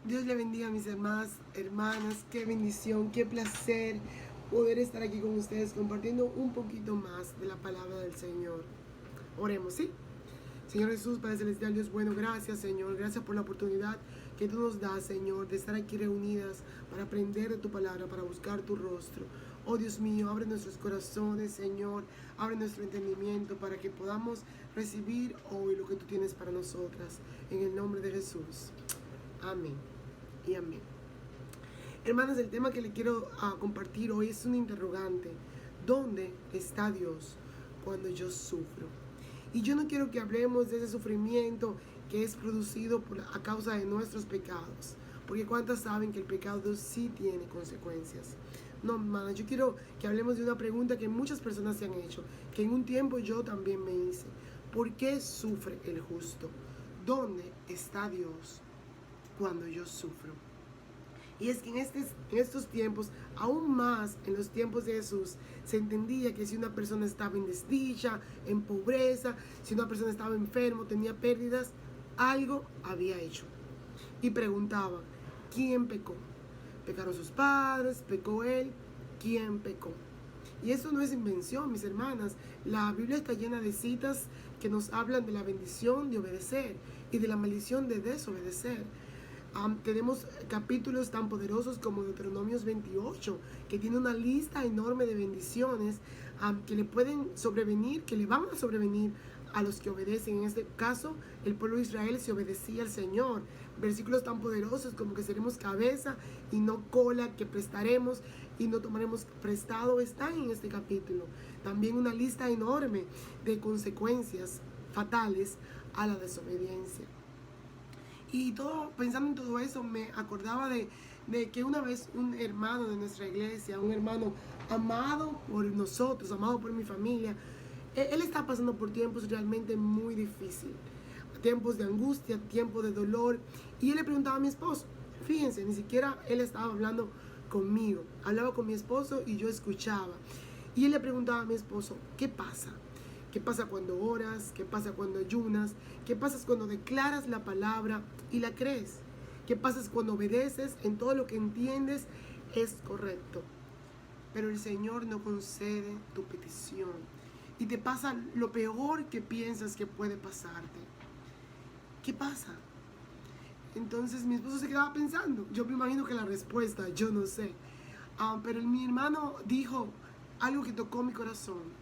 Dios le bendiga a mis hermanas, qué bendición, qué placer poder estar aquí con ustedes compartiendo un poquito más de la palabra del Señor. Oremos, ¿sí? Señor Jesús, Padre Celestial, Dios bueno, gracias Señor, gracias por la oportunidad que tú nos das, Señor, de estar aquí reunidas para aprender de tu palabra, para buscar tu rostro. Oh Dios mío, abre nuestros corazones, Señor, abre nuestro entendimiento para que podamos recibir hoy lo que tú tienes para nosotras. En el nombre de Jesús. Amén y amén. Hermanas, el tema que le quiero compartir hoy es un interrogante. ¿Dónde está Dios cuando yo sufro? Y yo no quiero que hablemos de ese sufrimiento que es producido a causa de nuestros pecados. Porque cuántas saben que el pecado sí tiene consecuencias. No, hermanas, yo quiero que hablemos de una pregunta que muchas personas se han hecho, que en un tiempo yo también me hice. ¿Por qué sufre el justo? ¿Dónde está Dios cuando yo sufro? Y es que en estos tiempos, aún más en los tiempos de Jesús, se entendía que si una persona estaba en desdicha, en pobreza, si una persona estaba enfermo, tenía pérdidas, algo había hecho. Y preguntaban, ¿quién pecó? ¿Pecaron sus padres? ¿Pecó él? ¿Quién pecó? Y eso no es invención, mis hermanas. La Biblia está llena de citas que nos hablan de la bendición de obedecer y de la maldición de desobedecer. Tenemos capítulos tan poderosos como Deuteronomios 28, que tiene una lista enorme de bendiciones que le pueden sobrevenir, que le van a sobrevenir a los que obedecen. En este caso, el pueblo de Israel se obedecía al Señor. Versículos tan poderosos como que seremos cabeza y no cola, que prestaremos y no tomaremos prestado, están en este capítulo. También una lista enorme de consecuencias fatales a la desobediencia. Y pensando en todo eso, me acordaba de que una vez un hermano de nuestra iglesia, un hermano amado por nosotros, amado por mi familia, él está pasando por tiempos realmente muy difíciles, tiempos de angustia, tiempos de dolor. Y él le preguntaba a mi esposo, fíjense, ni siquiera él estaba hablando conmigo, hablaba con mi esposo y yo escuchaba. Y él le preguntaba a mi esposo, ¿qué pasa? ¿Qué pasa cuando oras? ¿Qué pasa cuando ayunas? ¿Qué pasa cuando declaras la palabra y la crees? ¿Qué pasa cuando obedeces en todo lo que entiendes es correcto? Pero el Señor no concede tu petición y te pasa lo peor que piensas que puede pasarte. ¿Qué pasa? Entonces mi esposo se quedaba pensando. Yo me imagino que la respuesta, yo no sé. Pero mi hermano dijo algo que tocó mi corazón.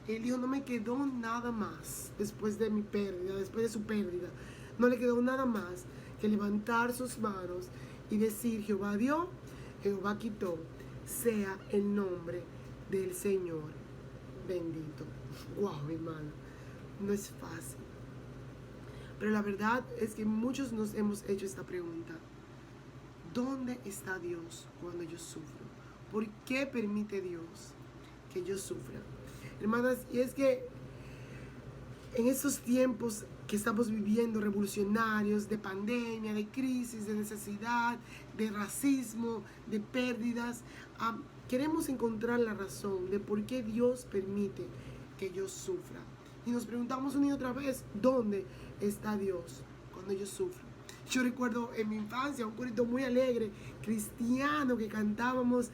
Él dijo, no me quedó nada más después de mi pérdida, después de su pérdida. No le quedó nada más que levantar sus manos y decir, Jehová dio, Jehová quitó, sea el nombre del Señor bendito. Wow, hermano, no es fácil. Pero la verdad es que muchos nos hemos hecho esta pregunta. ¿Dónde está Dios cuando yo sufro? ¿Por qué permite Dios que yo sufra? Hermanas, y es que en estos tiempos que estamos viviendo, revolucionarios, de pandemia, de crisis, de necesidad, de racismo, de pérdidas, queremos encontrar la razón de por qué Dios permite que yo sufra. Y nos preguntamos una y otra vez, ¿dónde está Dios cuando yo sufro? Yo recuerdo en mi infancia un corito muy alegre, cristiano, que cantábamos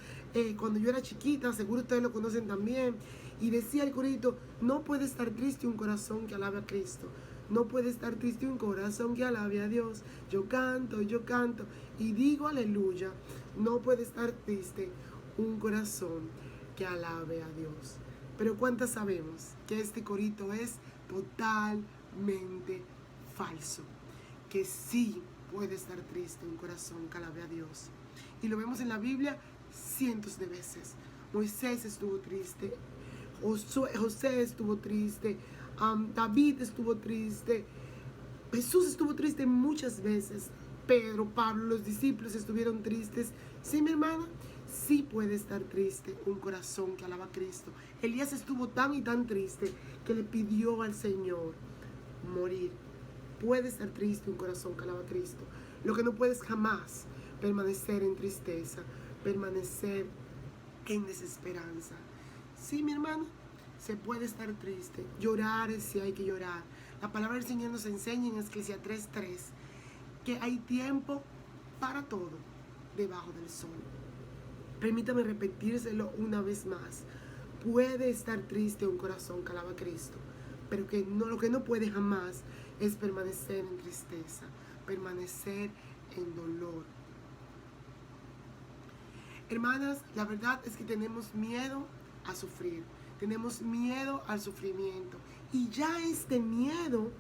cuando yo era chiquita, seguro ustedes lo conocen también, y decía el corito, no puede estar triste un corazón que alabe a Cristo, no puede estar triste un corazón que alabe a Dios, yo canto, y digo aleluya, no puede estar triste un corazón que alabe a Dios. Pero ¿cuántas sabemos que este corito es totalmente falso? Que sí puede estar triste un corazón que alabe a Dios. Y lo vemos en la Biblia cientos de veces. Moisés estuvo triste, José estuvo triste, David estuvo triste, Jesús estuvo triste muchas veces, Pedro, Pablo, los discípulos estuvieron tristes. Sí, mi hermana, sí puede estar triste un corazón que alaba a Cristo. Elías estuvo tan y tan triste que le pidió al Señor morir. Puede estar triste un corazón que alaba a Cristo. Lo que no puedes jamás permanecer en tristeza, permanecer en desesperanza. Sí, mi hermano, se puede estar triste, llorar si hay que llorar. La palabra del Señor nos enseña en Eclesiastés 3:3 que hay tiempo para todo debajo del sol. Permítame repetírselo una vez más. Puede estar triste un corazón que alaba a Cristo, pero lo que no puede jamás es permanecer en tristeza, permanecer en dolor. Hermanas, la verdad es que tenemos miedo a sufrir, tenemos miedo al sufrimiento, y ya este miedo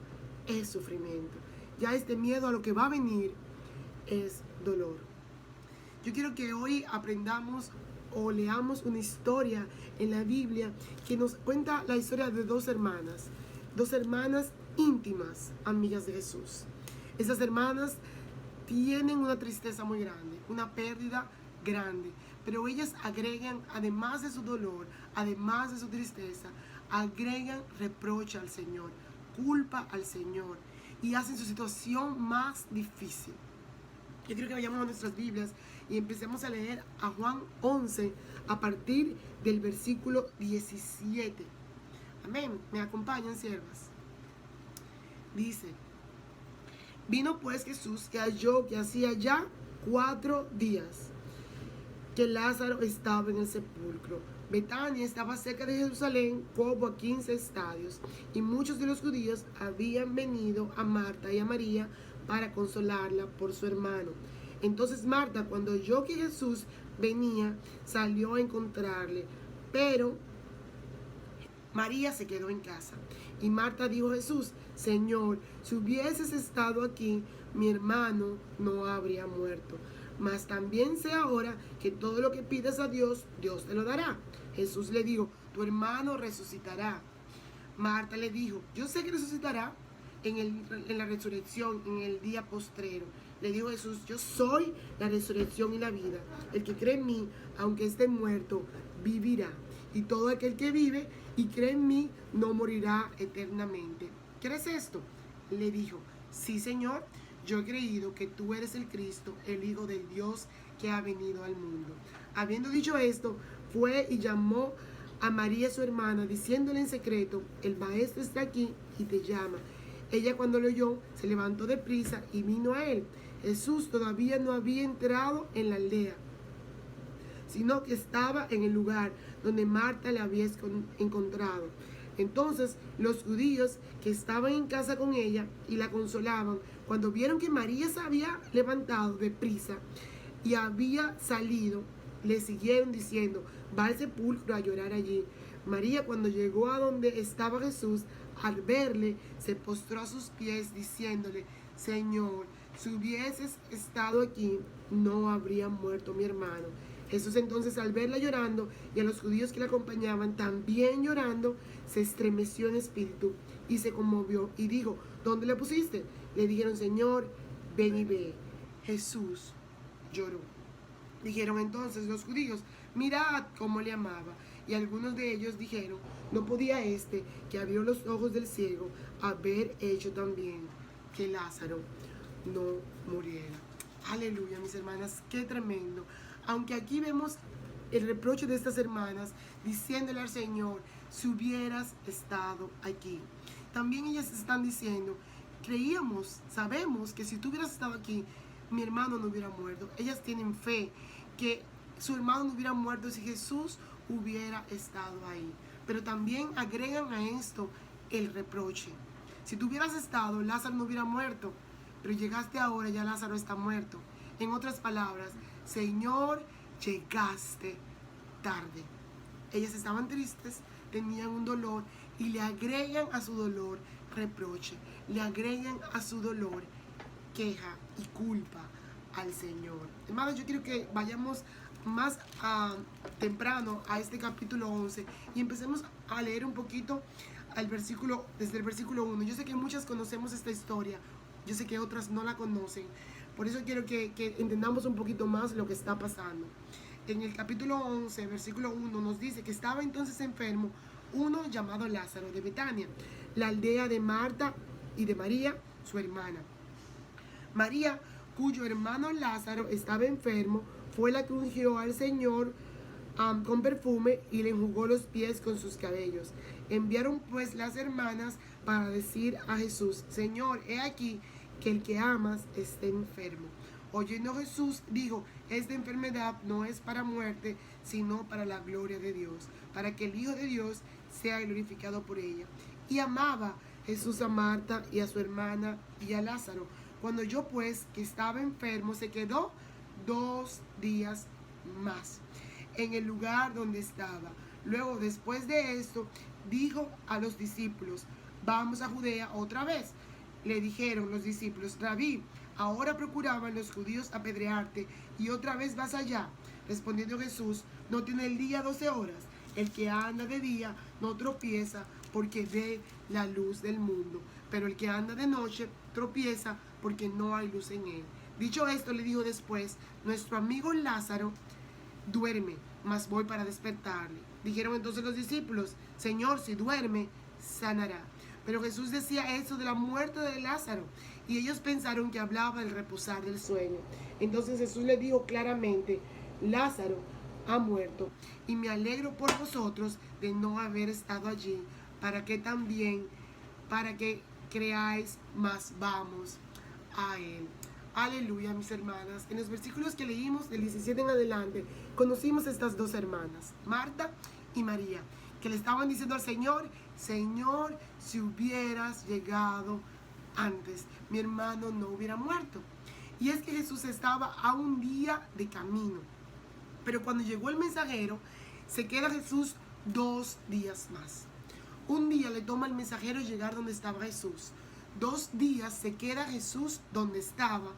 es sufrimiento, ya este miedo a lo que va a venir es dolor. Yo quiero que hoy aprendamos o leamos una historia en la Biblia que nos cuenta la historia de dos hermanas íntimas, amigas de Jesús. Esas hermanas tienen una tristeza muy grande, una pérdida grande, pero ellas agregan, además de su dolor, además de su tristeza, agregan reproche al Señor, culpa al Señor, y hacen su situación más difícil. Yo quiero que vayamos a nuestras Biblias y empecemos a leer a Juan 11 a partir del versículo 17. Amén. ¿Me acompañan, siervas? Dice: vino pues Jesús y halló que hacía ya 4 días que Lázaro estaba en el sepulcro. Betania estaba cerca de Jerusalén, como a 15 estadios, y muchos de los judíos habían venido a Marta y a María para consolarla por su hermano. Entonces Marta, cuando oyó que Jesús venía, salió a encontrarle, pero María se quedó en casa. Y Marta dijo a Jesús: Señor, si hubieses estado aquí, mi hermano no habría muerto. Mas también sé ahora que todo lo que pidas a Dios, Dios te lo dará. Jesús le dijo: tu hermano resucitará. Marta le dijo: yo sé que resucitará en la resurrección, en el día postrero. Le dijo Jesús: yo soy la resurrección y la vida. El que cree en mí, aunque esté muerto, vivirá. Y todo aquel que vive y cree en mí no morirá eternamente. ¿Crees esto? Le dijo: sí, Señor, yo he creído que tú eres el Cristo, el Hijo del Dios que ha venido al mundo. Habiendo dicho esto, fue y llamó a María su hermana, diciéndole en secreto: el maestro está aquí y te llama. Ella, cuando lo oyó, se levantó deprisa y vino a él. Jesús todavía no había entrado en la aldea, sino que estaba en el lugar donde Marta le había encontrado. Entonces los judíos que estaban en casa con ella y la consolaban, cuando vieron que María se había levantado deprisa y había salido, le siguieron diciendo: va al sepulcro a llorar allí. María, cuando llegó a donde estaba Jesús, al verle, se postró a sus pies, diciéndole: Señor, si hubieses estado aquí, no habría muerto mi hermano. Jesús entonces, al verla llorando y a los judíos que la acompañaban también llorando, se estremeció en espíritu y se conmovió y dijo: ¿dónde le pusiste? Le dijeron: Señor, ven y ve. Jesús lloró. Dijeron entonces los judíos: mirad cómo le amaba. Y algunos de ellos dijeron: no podía este, que abrió los ojos del ciego, haber hecho también que Lázaro no muriera. Aleluya, mis hermanas, qué tremendo. Aunque aquí vemos el reproche de estas hermanas diciéndole al Señor: si hubieras estado aquí. También ellas están diciendo: creíamos, sabemos que si tú hubieras estado aquí, mi hermano no hubiera muerto. Ellas tienen fe que su hermano no hubiera muerto si Jesús hubiera estado ahí. Pero también agregan a esto el reproche: si tú hubieras estado, Lázaro no hubiera muerto, pero llegaste ahora, ya Lázaro está muerto. En otras palabras, Señor, llegaste tarde. Ellas estaban tristes, tenían un dolor, y le agregan a su dolor reproche, le agregan a su dolor queja y culpa al Señor. Hermanos, yo quiero que vayamos más temprano a este capítulo 11 y empecemos a leer un poquito desde el versículo 1. Yo sé que muchas conocemos esta historia, yo sé que otras no la conocen, por eso quiero que entendamos un poquito más lo que está pasando. En el capítulo 11, versículo 1, nos dice que estaba entonces enfermo uno llamado Lázaro de Betania, la aldea de Marta y de María, su hermana. María, cuyo hermano Lázaro estaba enfermo, fue la que ungió al Señor con perfume y le enjugó los pies con sus cabellos. Enviaron pues las hermanas para decir a Jesús: Señor, he aquí que el que amas está enfermo. Oyendo Jesús, dijo: esta enfermedad no es para muerte, sino para la gloria de Dios, para que el Hijo de Dios sea glorificado por ella. Y amaba Jesús a Marta y a su hermana y a Lázaro. Cuando oyó pues que estaba enfermo, se quedó 2 días más en el lugar donde estaba. Luego, después de esto, dijo a los discípulos: vamos a Judea otra vez. Le dijeron los discípulos: Rabí, ahora procuraban los judíos apedrearte, y otra vez vas allá. Respondiendo Jesús: ¿no tiene el día 12 horas? El que anda de día no tropieza, porque ve la luz del mundo, pero el que anda de noche tropieza, porque no hay luz en él. Dicho esto, le dijo después: nuestro amigo Lázaro duerme, mas voy para despertarle. Dijeron entonces los discípulos: Señor, si duerme, sanará. Pero Jesús decía eso de la muerte de Lázaro, y ellos pensaron que hablaba del reposar del sueño. Entonces Jesús le dijo claramente: Lázaro ha muerto, y me alegro por vosotros de no haber estado allí, para que creáis, mas vamos a él. Aleluya, mis hermanas. En los versículos que leímos del 17 en adelante, conocimos estas dos hermanas, Marta y María, que le estaban diciendo al Señor: Señor, si hubieras llegado antes, mi hermano no hubiera muerto. Y es que Jesús estaba a un día de camino, pero cuando llegó el mensajero, se queda Jesús 2 días más. Un día le toma al mensajero llegar donde estaba Jesús. 2 días se queda Jesús donde estaba,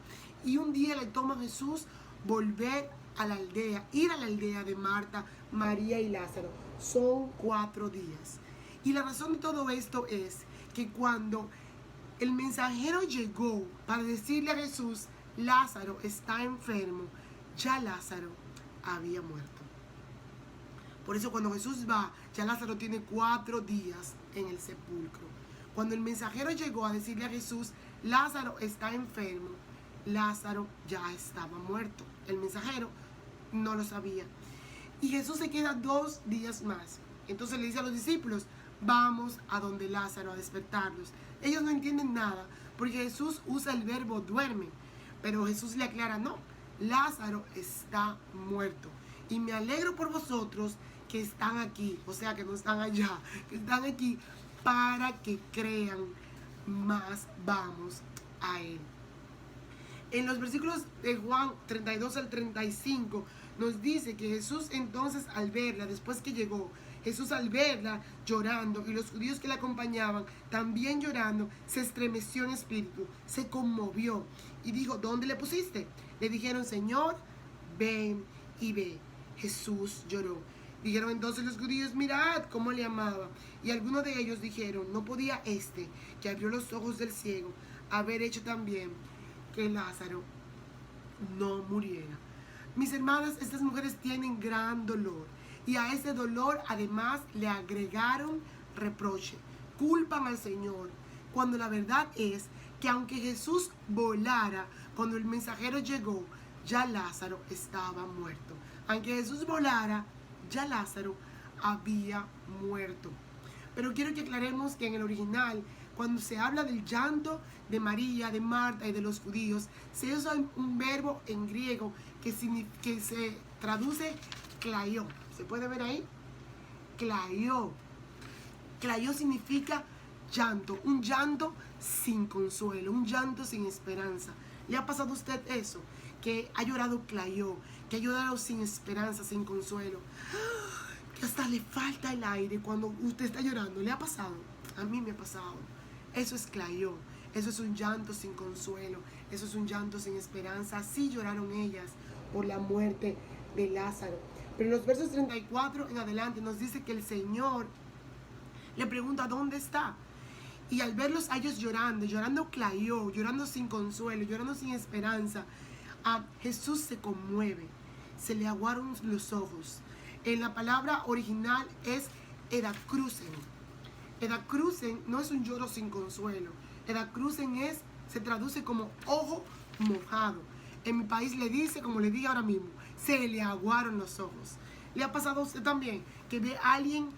y un día le toma a Jesús volver a la aldea, ir a la aldea de Marta, María y Lázaro. Son 4 días. Y la razón de todo esto es que cuando el mensajero llegó para decirle a Jesús: Lázaro está enfermo, ya Lázaro había muerto. Por eso cuando Jesús va, ya Lázaro tiene 4 días en el sepulcro. Cuando el mensajero llegó a decirle a Jesús: Lázaro está enfermo, Lázaro ya estaba muerto. El mensajero no lo sabía. Y Jesús se queda 2 días más. Entonces le dice a los discípulos: vamos a donde Lázaro a despertarlos. Ellos no entienden nada, porque Jesús usa el verbo duerme. Pero Jesús le aclara: no, Lázaro está muerto. Y me alegro por vosotros que están aquí, o sea, que no están allá, que están aquí, para que crean, más vamos a él. En los versículos de Juan 32 al 35 nos dice que Jesús entonces al verla, después que llegó, Jesús al verla llorando, y los judíos que la acompañaban también llorando, se estremeció en espíritu, se conmovió y dijo: ¿dónde le pusiste? Le dijeron: Señor, ven y ve. Jesús lloró. Dijeron entonces los judíos: mirad cómo le amaba. Y algunos de ellos dijeron: no podía este, que abrió los ojos del ciego, haber hecho también que Lázaro no muriera. Mis hermanas, estas mujeres tienen gran dolor, y a ese dolor además le agregaron reproche. Culpan al Señor, cuando la verdad es que aunque Jesús volara, cuando el mensajero llegó, ya Lázaro estaba muerto. Aunque Jesús volara, ya Lázaro había muerto. Pero quiero que aclaremos que en el original, cuando se habla del llanto de María, de Marta y de los judíos, se usa un verbo en griego que se traduce klaio. ¿Se puede ver ahí? Klaio. Klaio significa llanto, un llanto sin consuelo, un llanto sin esperanza. ¿Le ha pasado a usted eso? Que ha llorado klaio, que ha llorado sin esperanza, sin consuelo, que hasta le falta el aire cuando usted está llorando. ¿Le ha pasado? A mí me ha pasado. Eso es klaio, eso es un llanto sin consuelo, eso es un llanto sin esperanza. Así lloraron ellas por la muerte de Lázaro. Pero en los versos 34 en adelante nos dice que el Señor le pregunta: ¿dónde está? Y al verlos a ellos llorando klaio, llorando sin consuelo, llorando sin esperanza, a Jesús se conmueve, se le aguaron los ojos. En la palabra original es edacrucen. Edacrucen no es un lloro sin consuelo. Edacrucen se traduce como ojo mojado. En mi país le dice, como le dije ahora mismo, se le aguaron los ojos. ¿Le ha pasado a usted también que ve a alguien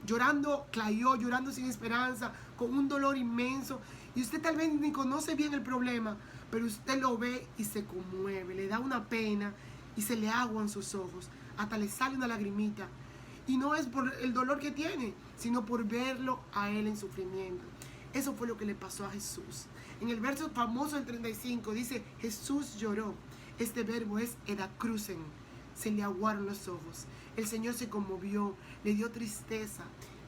llorando klaio, llorando sin esperanza, con un dolor inmenso, y usted tal vez ni conoce bien el problema, pero usted lo ve y se conmueve, le da una pena y se le aguan sus ojos, hasta le sale una lagrimita. Y no es por el dolor que tiene, sino por verlo a él en sufrimiento. Eso fue lo que le pasó a Jesús. En el verso famoso del 35 dice, Jesús lloró. Este verbo es edacrucen. Se le aguaron los ojos. El Señor se conmovió, le dio tristeza,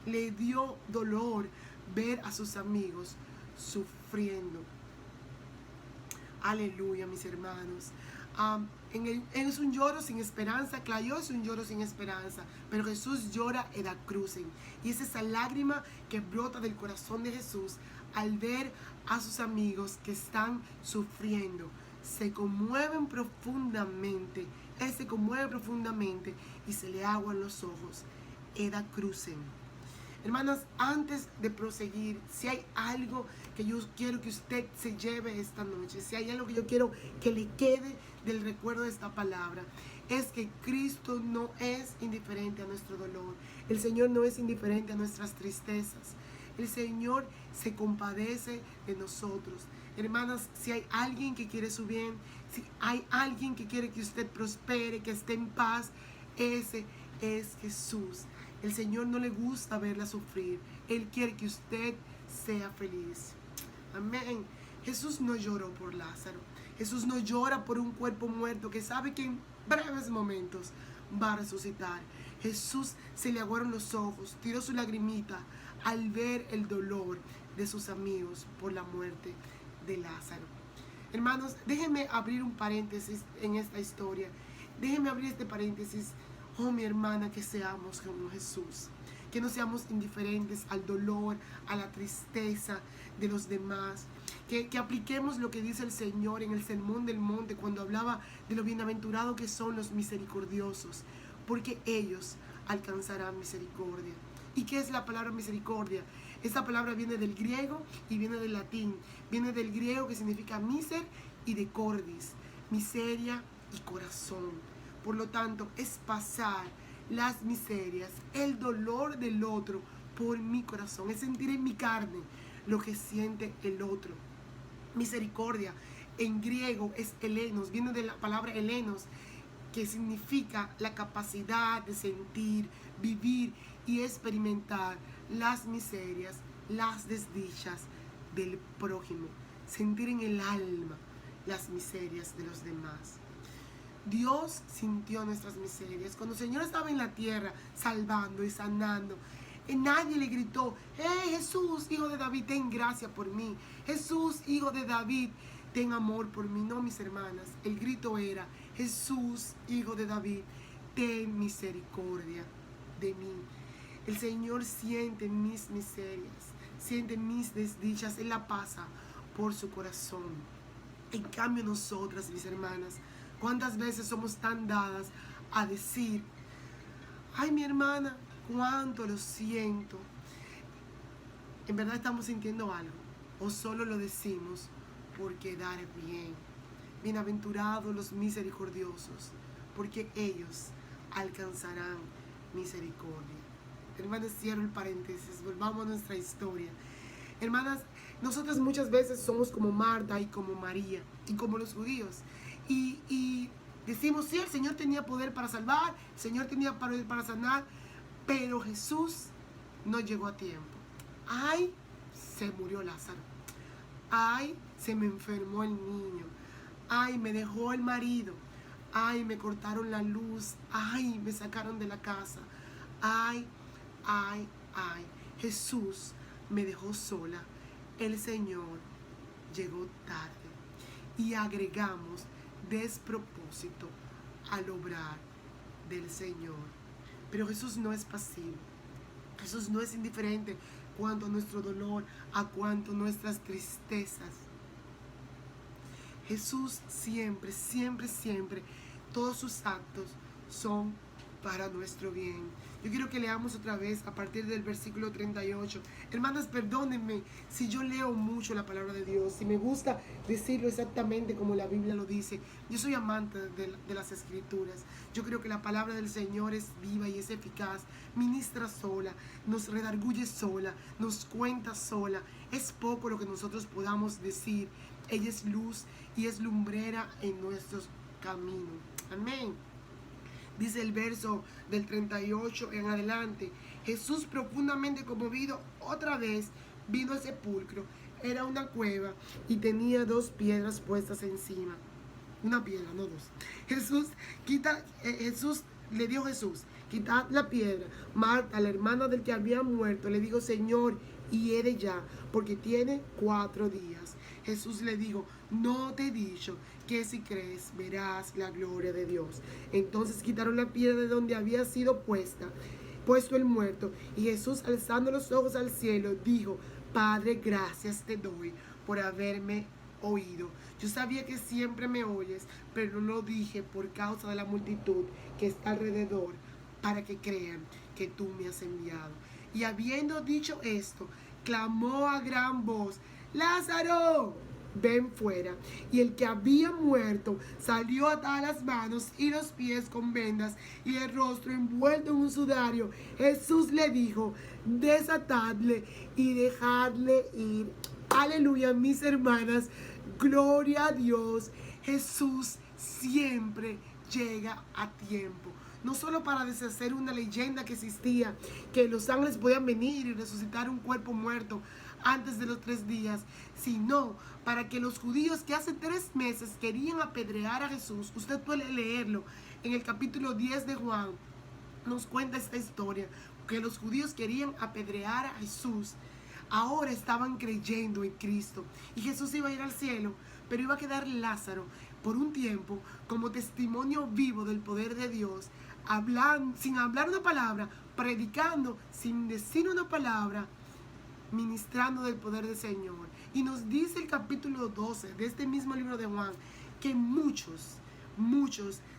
le dio dolor ver a sus amigos sufriendo. Aleluya, mis hermanos. Es un lloro sin esperanza. Claro, es un lloro sin esperanza, pero Jesús llora edacrucen. Y es esa lágrima que brota del corazón de Jesús al ver a sus amigos que están sufriendo. Se conmueven profundamente. Él se conmueve profundamente y se le aguan los ojos. Edacrucen. Hermanas, antes de proseguir, si hay algo que yo quiero que usted se lleve esta noche, si hay algo que yo quiero que le quede del recuerdo de esta palabra, es que Cristo no es indiferente a nuestro dolor. El Señor no es indiferente a nuestras tristezas. El Señor se compadece de nosotros. Hermanas, si hay alguien que quiere su bien, si hay alguien que quiere que usted prospere, que esté en paz, ese es Jesús. El Señor no le gusta verla sufrir. Él quiere que usted sea feliz. Amén. Jesús no lloró por Lázaro. Jesús no llora por un cuerpo muerto que sabe que en breves momentos va a resucitar. Jesús se le aguaron los ojos, tiró su lagrimita al ver el dolor de sus amigos por la muerte de Lázaro. Hermanos, déjenme abrir un paréntesis en esta historia. Déjenme abrir este paréntesis. Oh, mi hermana, que seamos como Jesús, que no seamos indiferentes al dolor, a la tristeza de los demás, que apliquemos lo que dice el Señor en el Sermón del Monte cuando hablaba de lo bienaventurado que son los misericordiosos, porque ellos alcanzarán misericordia. ¿Y qué es la palabra misericordia? Esta palabra viene del griego y viene del latín. Viene del griego que significa miser y de cordis, miseria y corazón. Por lo tanto, es pasar las miserias, el dolor del otro por mi corazón. Es sentir en mi carne lo que siente el otro. Misericordia en griego es helenos, viene de la palabra helenos, que significa la capacidad de sentir, vivir y experimentar las miserias, las desdichas del prójimo. Sentir en el alma las miserias de los demás. Dios sintió nuestras miserias. Cuando el Señor estaba en la tierra salvando y sanando, nadie le gritó, ¡Hey, Jesús, hijo de David, ten gracia por mí! Jesús, hijo de David, ten amor por mí. No, mis hermanas, el grito era, Jesús, hijo de David, ten misericordia de mí. El Señor siente mis miserias, siente mis desdichas, Él la pasa por su corazón. En cambio nosotras, mis hermanas, ¿cuántas veces somos tan dadas a decir, ay, mi hermana, cuánto lo siento? ¿En verdad estamos sintiendo algo? ¿O solo lo decimos por quedar bien? Bienaventurados los misericordiosos, porque ellos alcanzarán misericordia. Hermanas, cierro el paréntesis, volvamos a nuestra historia. Hermanas, nosotras muchas veces somos como Marta y como María y como los judíos. Y decimos, sí, el Señor tenía poder para salvar, el Señor tenía poder para sanar, pero Jesús no llegó a tiempo. Ay, se murió Lázaro. Ay, se me enfermó el niño. Ay, me dejó el marido. Ay, me cortaron la luz. Ay, me sacaron de la casa. Ay, ay, ay. Jesús me dejó sola. El Señor llegó tarde. Y agregamos despropósito al obrar del Señor. Pero Jesús no es pasivo. Jesús no es indiferente cuanto a nuestro dolor, a cuanto a nuestras tristezas. Jesús siempre, siempre, siempre, todos sus actos son para nuestro bien. Yo quiero que leamos otra vez a partir del versículo 38. Hermanas, perdónenme si yo leo mucho la palabra de Dios, si me gusta decirlo exactamente como la Biblia lo dice. Yo soy amante de las Escrituras. Yo creo que la palabra del Señor es viva y es eficaz. Ministra sola, nos redarguye sola, nos cuenta sola. Es poco lo que nosotros podamos decir Ella es luz y es lumbrera en nuestros caminos. Amén. Dice el verso del 38 en adelante. Jesús, profundamente conmovido, otra vez vino al sepulcro. Era una cueva y tenía 2 piedras puestas encima. Una piedra, no 2. Le dijo Jesús, quitad la piedra. Marta, la hermana del que había muerto, le dijo, Señor, hiere ya, porque tiene 4 días. Jesús le dijo, no te he dicho que si crees verás la gloria de Dios. Entonces quitaron la piedra de donde había sido puesto el muerto, y Jesús, alzando los ojos al cielo, dijo, Padre, gracias te doy por haberme oído. Yo sabía que siempre me oyes, pero no lo dije por causa de la multitud que está alrededor, para que crean que tú me has enviado. Y habiendo dicho esto, clamó a gran voz, Lázaro, ven fuera. Y el que había muerto salió atadas las manos y los pies con vendas y el rostro envuelto en un sudario. Jesús le dijo, desatadle y dejadle ir. Aleluya, mis hermanas, gloria a Dios. Jesús siempre llega a tiempo. No solo para deshacer una leyenda que existía, que los ángeles podían venir y resucitar un cuerpo muerto antes de los 3 días, sino para que los judíos que hace 3 meses querían apedrear a Jesús. Usted puede leerlo en el capítulo 10 de Juan. Nos cuenta esta historia, que los judíos querían apedrear a Jesús. Ahora estaban creyendo en Cristo y Jesús iba a ir al cielo, pero iba a quedar Lázaro por un tiempo como testimonio vivo del poder de Dios, sin hablar una palabra, predicando sin decir una palabra, ministrando del poder del Señor. Y nos dice el capítulo 12 de este mismo libro de Juan que muchos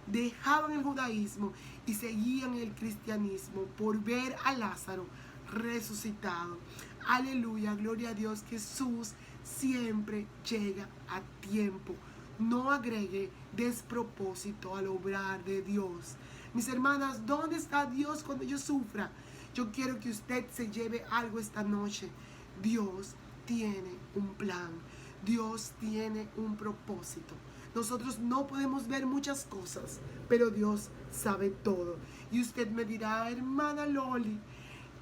dejaban el judaísmo y seguían el cristianismo por ver a Lázaro resucitado. Aleluya, gloria a Dios. Jesús siempre llega a tiempo. No agregue despropósito al obrar de Dios. Mis hermanas, ¿dónde está Dios cuando yo sufra? Yo quiero que usted se lleve algo esta noche. Dios tiene un plan. Dios tiene un propósito. Nosotros no podemos ver muchas cosas, pero Dios sabe todo. Y usted me dirá, hermana Loli,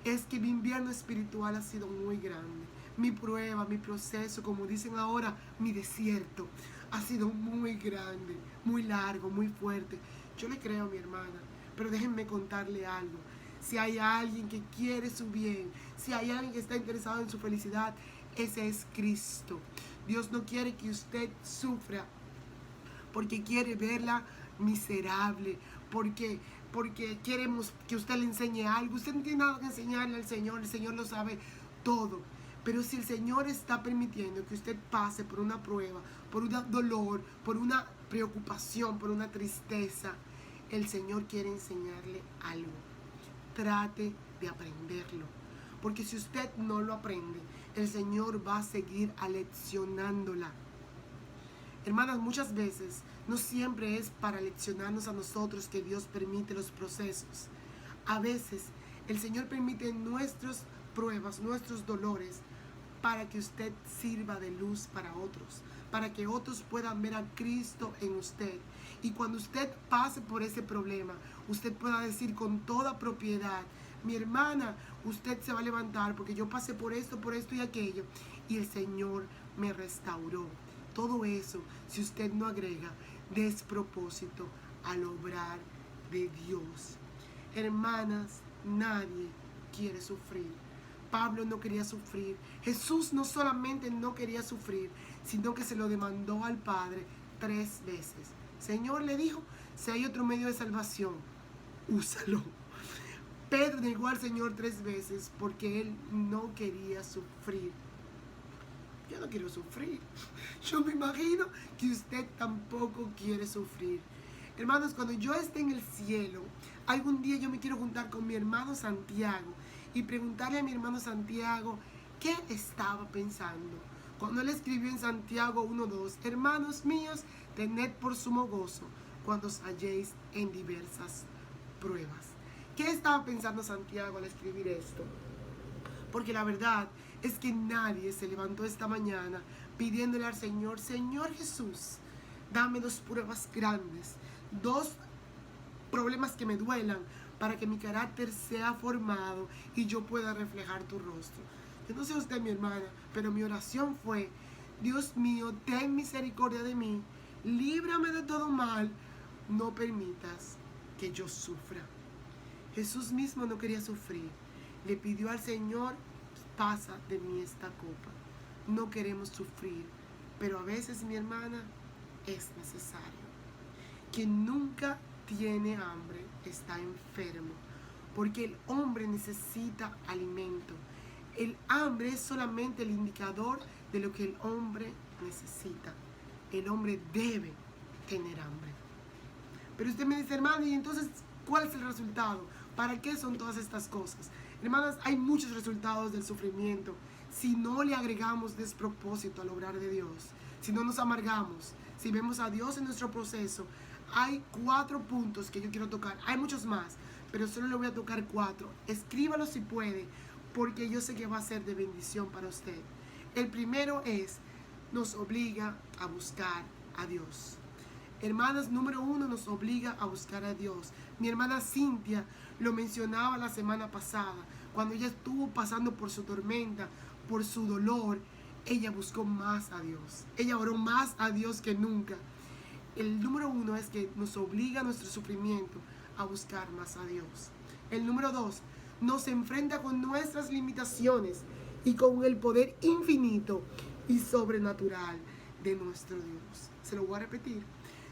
es que mi invierno espiritual ha sido muy grande. Mi prueba, mi proceso, como dicen ahora, mi desierto, ha sido muy grande, muy largo, muy fuerte. Yo le creo a mi hermana, pero déjenme contarle algo. Si hay alguien que quiere su bien, si hay alguien que está interesado en su felicidad, ese es Cristo. Dios no quiere que usted sufra porque quiere verla miserable, porque queremos que usted le enseñe algo. Usted no tiene nada que enseñarle al Señor, el Señor lo sabe todo. Pero si el Señor está permitiendo que usted pase por una prueba, por un dolor, por una preocupación, por una tristeza, el Señor quiere enseñarle algo. Trate de aprenderlo, porque si usted no lo aprende, el Señor va a seguir aleccionándola. Hermanas, muchas veces no siempre es para leccionarnos a nosotros que Dios permite los procesos. A veces el Señor permite nuestras pruebas, nuestros dolores, para que usted sirva de luz para otros, para que otros puedan ver a Cristo en usted. Y cuando usted pase por ese problema, usted pueda decir con toda propiedad, mi hermana, usted se va a levantar porque yo pasé por esto y aquello, y el Señor me restauró. Todo eso, si usted no agrega despropósito al obrar de Dios. Hermanas, nadie quiere sufrir. Pablo no quería sufrir. Jesús no solamente no quería sufrir, sino que se lo demandó al Padre 3 veces. Señor, le dijo, si hay otro medio de salvación, úsalo. Pedro negó al Señor 3 veces porque él no quería sufrir. Yo no quiero sufrir. Yo me imagino que usted tampoco quiere sufrir. Hermanos, cuando yo esté en el cielo, algún día yo me quiero juntar con mi hermano Santiago y preguntarle a mi hermano Santiago qué estaba pensando cuando él escribió en Santiago 1:2, hermanos míos, tened por sumo gozo cuando os halléis en diversas pruebas. ¿Qué estaba pensando Santiago al escribir esto? Porque la verdad es que nadie se levantó esta mañana pidiéndole al Señor, Señor Jesús, dame 2 pruebas grandes, 2 problemas que me duelan, para que mi carácter sea formado y yo pueda reflejar tu rostro. Yo no sé usted, mi hermana, pero mi oración fue, Dios mío, ten misericordia de mí, líbrame de todo mal, no permitas que yo sufra. Jesús mismo no quería sufrir. Le pidió al Señor, pasa de mí esta copa. No queremos sufrir, pero a veces, mi hermana, es necesario. Quien nunca tiene hambre está enfermo, porque el hombre necesita alimento. El hambre es solamente el indicador de lo que el hombre necesita. El hombre debe tener hambre. Pero usted me dice, hermana, ¿y entonces cuál es el resultado? ¿Para qué son todas estas cosas? Hermanas, hay muchos resultados del sufrimiento. Si no le agregamos despropósito al obrar de Dios, si no nos amargamos, si vemos a Dios en nuestro proceso, hay 4 puntos que yo quiero tocar. Hay muchos más, pero solo le voy a tocar 4. Escríbalo si puede, porque yo sé que va a ser de bendición para usted. El primero es, nos obliga a buscar a Dios. Hermanas, número 1, nos obliga a buscar a Dios. Mi hermana Cintia lo mencionaba la semana pasada, cuando ella estuvo pasando por su tormenta, por su dolor, ella buscó más a Dios. Ella oró más a Dios que nunca. El número 1 es que nos obliga a nuestro sufrimiento a buscar más a Dios. El número 2, nos enfrenta con nuestras limitaciones y con el poder infinito y sobrenatural de nuestro Dios. Se lo voy a repetir.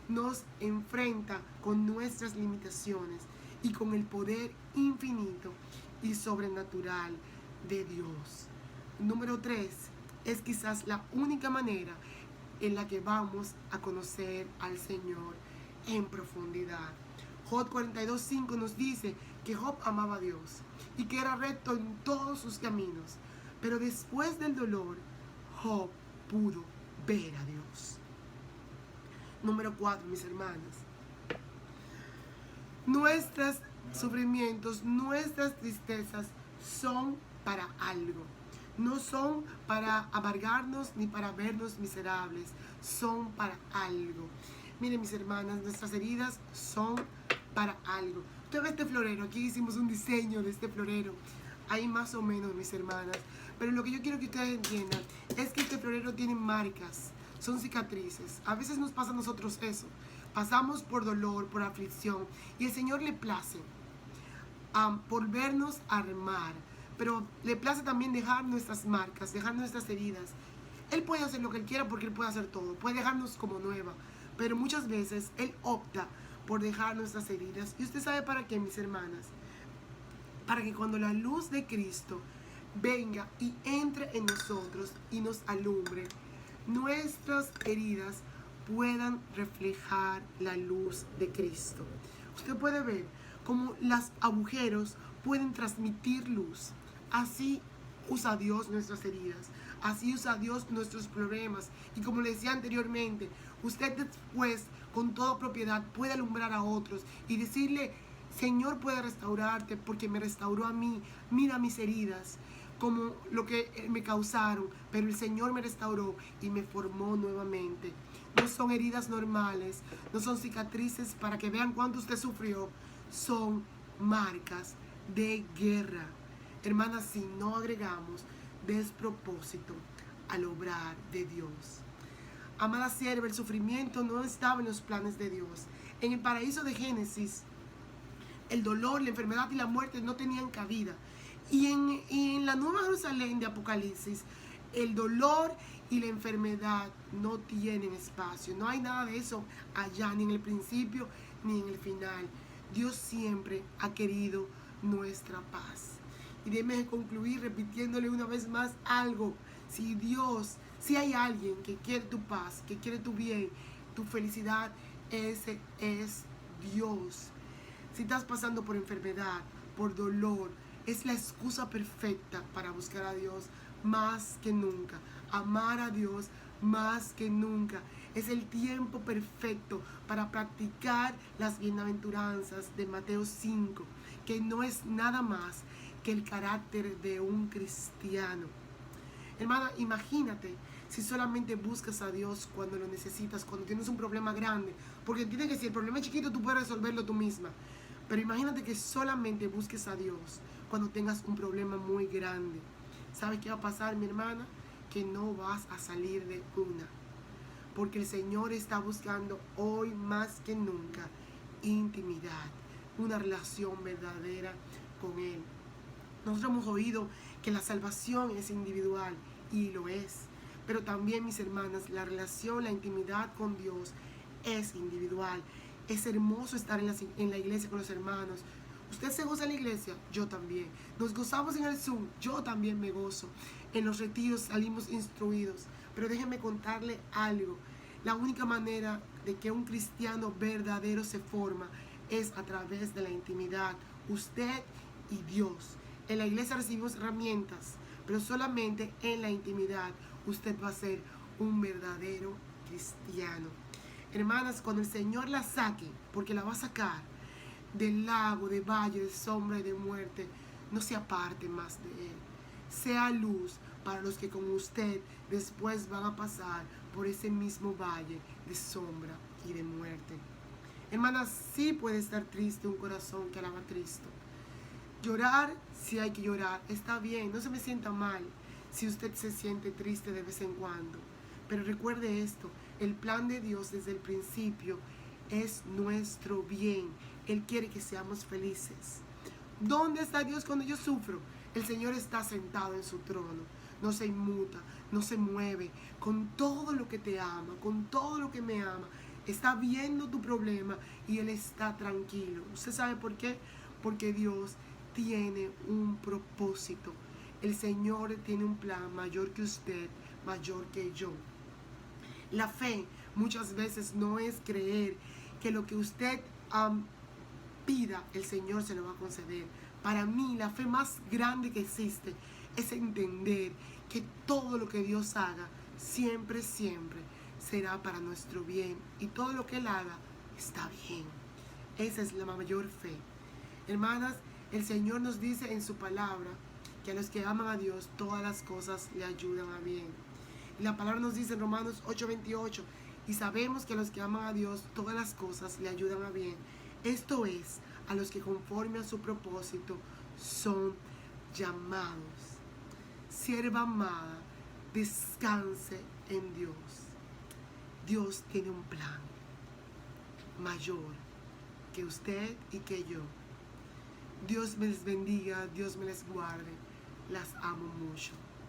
Nos enfrenta con nuestras limitaciones y con el poder infinito y sobrenatural de Dios. Número 3, es quizás la única manera en la que vamos a conocer al Señor en profundidad. Job 42:5 nos dice que Job amaba a Dios y que era recto en todos sus caminos, pero después del dolor, Job pudo ver a Dios. Número 4, mis hermanas. Nuestros sufrimientos, nuestras tristezas son para algo. No son para amargarnos ni para vernos miserables. Son para algo. Miren, mis hermanas, nuestras heridas son para algo. Usted ve este florero. Aquí hicimos un diseño de este florero. Ahí más o menos, mis hermanas. Pero lo que yo quiero que ustedes entiendan es que este florero tiene marcas. Son cicatrices. A veces nos pasa a nosotros eso. Pasamos por dolor, por aflicción. Y el Señor le place volvernos a armar. Pero le place también dejar nuestras marcas, dejar nuestras heridas. Él puede hacer lo que Él quiera porque Él puede hacer todo. Puede dejarnos como nueva. Pero muchas veces Él opta por dejar nuestras heridas. ¿Y usted sabe para qué, mis hermanas? Para que cuando la luz de Cristo venga y entre en nosotros y nos alumbre, nuestras heridas puedan reflejar la luz de Cristo. Usted puede ver cómo los agujeros pueden transmitir luz. Así usa Dios nuestras heridas. Así usa Dios nuestros problemas. Y como le decía anteriormente, usted después, con toda propiedad, puede alumbrar a otros y decirle, Señor puede restaurarte porque me restauró a mí. Mira mis heridas, como lo que me causaron, pero el Señor me restauró y me formó nuevamente. No son heridas normales, no son cicatrices para que vean cuánto usted sufrió, son marcas de guerra. Hermanas, si no agregamos despropósito al obrar de Dios. Amada sierva, el sufrimiento no estaba en los planes de Dios. En el paraíso de Génesis, el dolor, la enfermedad y la muerte no tenían cabida. Y en la Nueva Jerusalén de Apocalipsis, el dolor y la enfermedad no tienen espacio. No hay nada de eso allá, ni en el principio ni en el final. Dios siempre ha querido nuestra paz. Y déjeme concluir repitiéndole una vez más algo. Si hay alguien que quiere tu paz, que quiere tu bien, tu felicidad, ese es Dios. Si estás pasando por enfermedad, por dolor, es la excusa perfecta para buscar a Dios más que nunca. Amar a Dios más que nunca. Es el tiempo perfecto para practicar las bienaventuranzas de Mateo 5, que no es nada más que el carácter de un cristiano. Hermana, imagínate si solamente buscas a Dios cuando lo necesitas, cuando tienes un problema grande, porque entiendes que si el problema es chiquito tú puedes resolverlo tú misma, pero imagínate que solamente busques a Dios cuando tengas un problema muy grande. ¿Sabes qué va a pasar, mi hermana? Que no vas a salir de una, porque el Señor está buscando hoy más que nunca intimidad, una relación verdadera con Él. Nosotros hemos oído que la salvación es individual, y lo es. Pero también, mis hermanas, la relación, la intimidad con Dios es individual. Es hermoso estar en la iglesia con los hermanos. ¿Usted se goza en la iglesia? Yo también. Nos gozamos en el Zoom. Yo también me gozo. En los retiros salimos instruidos. Pero déjenme contarle algo. La única manera de que un cristiano verdadero se forma es a través de la intimidad. Usted y Dios. En la iglesia recibimos herramientas, pero solamente en la intimidad usted va a ser un verdadero cristiano. Hermanas, cuando el Señor la saque, porque la va a sacar del lago, de valle, de sombra y de muerte, no se aparte más de Él. Sea luz para los que como usted después van a pasar por ese mismo valle de sombra y de muerte. Hermanas, sí puede estar triste un corazón que alaba a Cristo. Llorar, si hay que llorar, está bien, no se me sienta mal si usted se siente triste de vez en cuando. Pero recuerde esto, el plan de Dios desde el principio es nuestro bien. Él quiere que seamos felices. ¿Dónde está Dios cuando yo sufro? El Señor está sentado en su trono, no se inmuta, no se mueve, con todo lo que te ama, con todo lo que me ama. Está viendo tu problema y Él está tranquilo. ¿Usted sabe por qué? Porque Dios tiene un propósito. El Señor tiene un plan mayor que usted, mayor que yo. La fe muchas veces no es creer que lo que usted pida, el Señor se lo va a conceder. Para mí, la fe más grande que existe es entender que todo lo que Dios haga, siempre, siempre será para nuestro bien. Y todo lo que Él haga está bien. Esa es la mayor fe. Hermanas, el Señor nos dice en su palabra que a los que aman a Dios todas las cosas le ayudan a bien. Y la palabra nos dice en Romanos 8:28, y sabemos que a los que aman a Dios todas las cosas le ayudan a bien. Esto es, a los que conforme a su propósito son llamados. Sierva amada, descanse en Dios. Dios tiene un plan mayor que usted y que yo. Dios me les bendiga, Dios me les guarde. Las amo mucho.